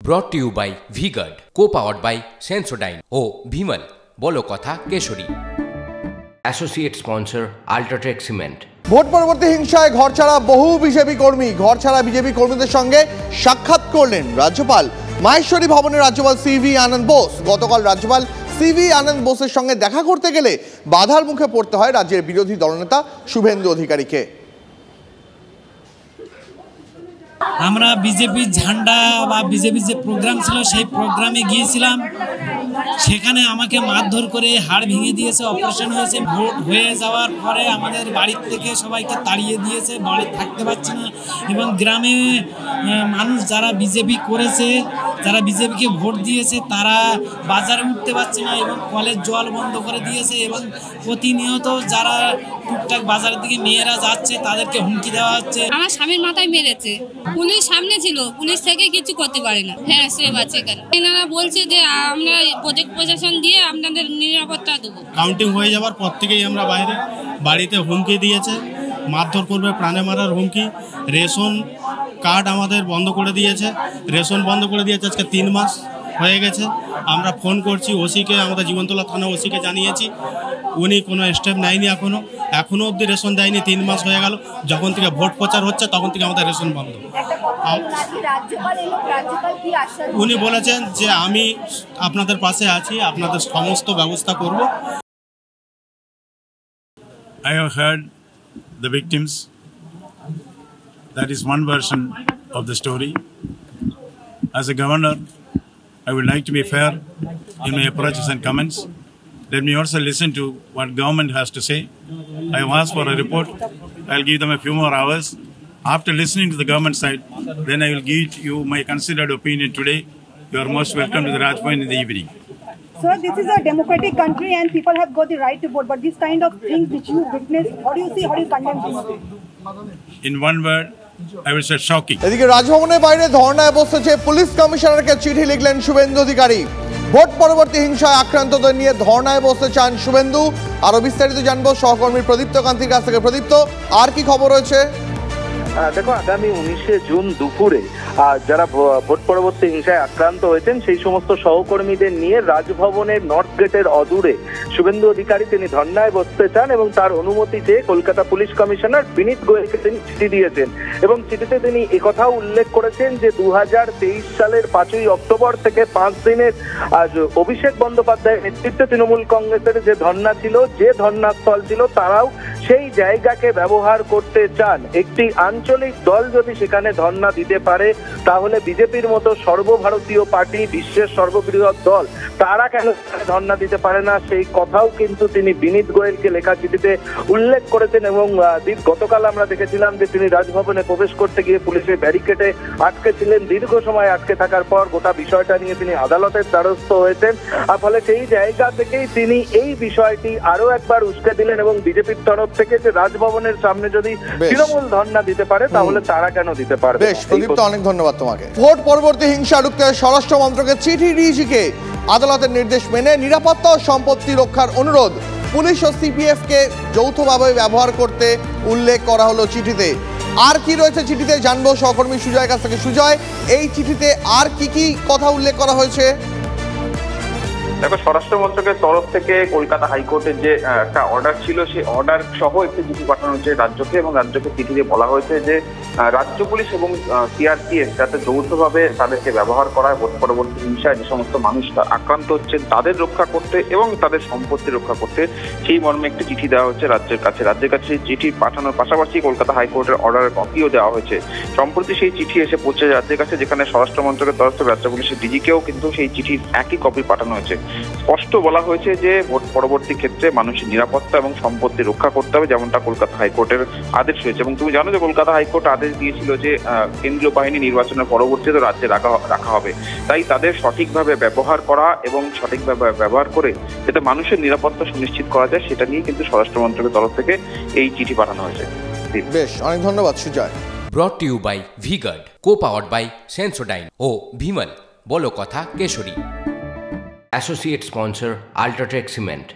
brought to you by V-Guard, co-powered by Sensodyne O Bhimal বলো কথা কেশরী। Associate sponsor UltraTech cement. Vote পরবর্তী হিংসায় ঘরছাড়া বহু বিজেপি কর্মী, ঘরছাড়া বিজেপি কর্মীদের সঙ্গে সাক্ষাৎ করলেন রাজ্যপাল। মাহেশ্বরী ভবনে রাজ্যপাল সিভি আনন্দ বোস। গতকাল রাজ্যপাল সিভি আনন্দ বোসের সঙ্গে দেখা করতে গেলে বাধার মুখে পড়তে হয় রাজ্যের বিরোধী দলনেতা শুভেন্দু অধিকারীকে। আমরা বিজেপির ঝান্ডা বা বিজেপির যে প্রোগ্রাম ছিল সেই প্রোগ্রামে গিয়েছিলাম, সেখানে আমাকে মারধর করে হাড় ভেঙে দিয়েছে, অপারেশন হয়েছে। ভোট হয়ে যাওয়ার পরে আমাদের বাড়ির থেকে সবাইকে তাড়িয়ে দিয়েছে, বাড়ি থাকতে পারছে না। এবং গ্রামে মানুষ যারা বিজেপি করেছে, যারা বিজেপিকে ভোট দিয়েছে, তারা বাজারে উঠতে পারছে না এবং কলের জল বন্ধ করে দিয়েছে। এবং প্রতিনিয়ত যারা টুকটাক বাজারের দিকে মেয়েরা যাচ্ছে তাদেরকে হুমকি দেওয়া হচ্ছে। আমার স্বামীর মাথায় মেরেছে, পুলিশ সামনে ছিল, পুলিশ থেকে কিছু করতে পারে না। হ্যাঁ, সে বাচ্চা কেন এনারা বলছে যে আমরা প্রজেক্ট প্রশাসন দিয়ে আপনাদের নিরাপত্তা দেবো। কাউন্টিং হয়ে যাওয়ার পর থেকেই আমরা বাইরে, বাড়িতে হুমকি দিয়েছে, মারধর করবে, প্রাণে মারার হুমকি। রেশন কার্ড আমাদের বন্ধ করে দিয়েছে, রেশন বন্ধ করে দিয়েছে আজকে 3 মাস হয়ে গেছে। আমরা ফোন করছি ওসিকে, আমাদের জীবনতলা থানা ওসিকে জানিয়েছি, উনি কোনো স্টেপ নেয়নি। এখনও অবধি রেশন দেয়নি। 3 মাস হয়ে গেল, যখন থেকে ভোট প্রচার হচ্ছে তখন থেকে আমাদের রেশন বন্ধ। উনি বলেছেন যে আমি আপনাদের পাশে আছি, আপনাদের সমস্ত ব্যবস্থা করব। I have heard the victims. That is one version of the story. As a governor, I would like to be fair in my approaches and comments. Let me also listen to what government has to say. I have asked for a report. I'll give them a few more hours. After listening to the government side, then I will give you my considered opinion today. You are most welcome to the Raj Point in the evening. Sir, this is a democratic country and people have got the right to vote. But this kind of things which you witnessed, how do you see, how do you condemn this? In one word, I will say shocking. এদিকে রাজভবনের বাইরে ধর্নায় বসেছে police কমিশনারকে চিঠি লিখলেন Suvendu Adhikari. Vote পরবর্তী হিংসায় আক্রান্তদের নিয়ে ধর্নায় বসতে চান শুভেন্দু। আরো বিস্তারিত জানবো সহকর্মী প্রদীপ্ত কান্তির কাছ থেকে। প্রদীপ্ত, আর কি খবর রয়েছে? দেখো, আগামী 19শে জুন দুপুরে যারা ভোট পরবর্তী হিংসায় আক্রান্ত হয়েছেন সেই সমস্ত সহকর্মীদের নিয়ে রাজভবনের নর্থ গেটের অদূরে শুভেন্দু অধিকারী তিনি ধর্নায় বসতে চান এবং তার অনুমতি চেয়ে কলকাতা পুলিশ কমিশনার বিনীত গোয়েলকে তিনি চিঠি দিয়েছেন। এবং চিঠিতে তিনি একথাও উল্লেখ করেছেন যে 2023 সালের 5ই অক্টোবর থেকে 5 দিনের অভিষেক বন্দ্যোপাধ্যায়ের নেতৃত্বে তৃণমূল কংগ্রেসের যে ধর্না ছিল, যে ধর্নাস্থল ছিল, তারাও সেই জায়গাকে ব্যবহার করতে চান। একটি আঞ্চলিক দল যদি সেখানে ধর্না দিতে পারে তাহলে বিজেপির মতো সর্বভারতীয় পার্টি, বিশ্বের সর্ববৃহৎ দল, তারা কেন ধর্না দিতে পারে না, সেই কথাও কিন্তু তিনি বিনীত গোয়েলকে লেখা চিঠিতে উল্লেখ করেছেন। এবং গতকাল আমরা দেখেছিলাম যে তিনি রাজভবনে প্রবেশ করতে গিয়ে পুলিশের ব্যারিকেডে আটকে ছিলেন। দীর্ঘ সময় আটকে থাকার পর গোটা বিষয়টা নিয়ে তিনি আদালতের দ্বারস্থ হয়েছেন। ফলে সেই জায়গা থেকেই তিনি এই বিষয়টি আরো একবার উস্কে দিলেন এবং বিজেপির তরফ থেকে যে রাজভবনের সামনে যদি তৃণমূল ধর্ণা দিতে পারে তাহলে তারা কেন দিতে পারবে। বেশ প্রদীপ্ত, অনেক ধন্যবাদ তোমাকে। ভোট পরবর্তী হিংসা রুখতে স্বরাষ্ট্র মন্ত্রকের চিঠি ডিজিকে আদালতের নির্দেশ মেনে নিরাপত্তা ও সম্পত্তি রক্ষার অনুরোধ। পুলিশ ও সিপিএফ কে যৌথভাবে ব্যবহার করতে উল্লেখ করা হলো চিঠিতে। আর কি রয়েছে চিঠিতে জানবো সহকর্মী সুজয়ের কাছ থেকে। সুজয়, এই চিঠিতে আর কি কি কথা উল্লেখ করা হয়েছে? দেখো, স্বরাষ্ট্র মন্ত্রকের তরফ থেকে কলকাতা হাইকোর্টের যে একটা অর্ডার ছিল, সেই অর্ডার সহ একটি চিঠি পাঠানো হয়েছে রাজ্যকে। এবং রাজ্যকে চিঠিতে বলা হয়েছে যে রাজ্য পুলিশ এবং সিআরপিএফ যাতে যৌথভাবে তাদেরকে ব্যবহার করা হয় ভোট পরবর্তী হিংসায় যে সমস্ত মানুষ আক্রান্ত হচ্ছেন তাদের রক্ষা করতে এবং তাদের সম্পত্তি রক্ষা করতে, সেই মর্মে একটি চিঠি দেওয়া হচ্ছে রাজ্যের কাছে। রাজ্যের কাছে সেই চিঠি পাঠানোর পাশাপাশি কলকাতা হাইকোর্টের অর্ডারের কপিও দেওয়া হয়েছে। সম্প্রতি সেই চিঠি এসে পৌঁছে রাজ্যের কাছে, যেখানে স্বরাষ্ট্র মন্ত্রকের তরফ থেকে রাজ্য পুলিশের ডিজিকেও কিন্তু সেই চিঠির একই কপি পাঠানো হয়েছে। স্পষ্ট বলা হয়েছে যে ভোট পরবর্তী ক্ষেত্রে মানুষের নিরাপত্তা এবং সম্পত্তি রক্ষা করতে হবে, যেমনটা কলকাতা হাইকোর্টের আদেশ হয়েছে। এবং তুমি জানো যে কলকাতা হাইকোর্ট আদেশ দিয়েছিল যে কেন্দ্রীয় বাহিনী নির্বাচনের পরবর্তীতে রাজ্যে রাখা হবে। তাই তাদের সঠিকভাবে ব্যবহার করা এবং সঠিকভাবে ব্যবহার করে যাতে মানুষের নিরাপত্তা সুনিশ্চিত করা যায়, সেটা নিয়ে কিন্তু স্বরাষ্ট্র মন্ত্রকের তরফ থেকে এই চিঠি পাঠানো হয়েছে। বেশ, অনেক ধন্যবাদ Sujoy. brought to you by V-Guard, co-powered by Sensodyne O Bhimal বলো কথা কেশরী। Associate sponsor UltraTech cement.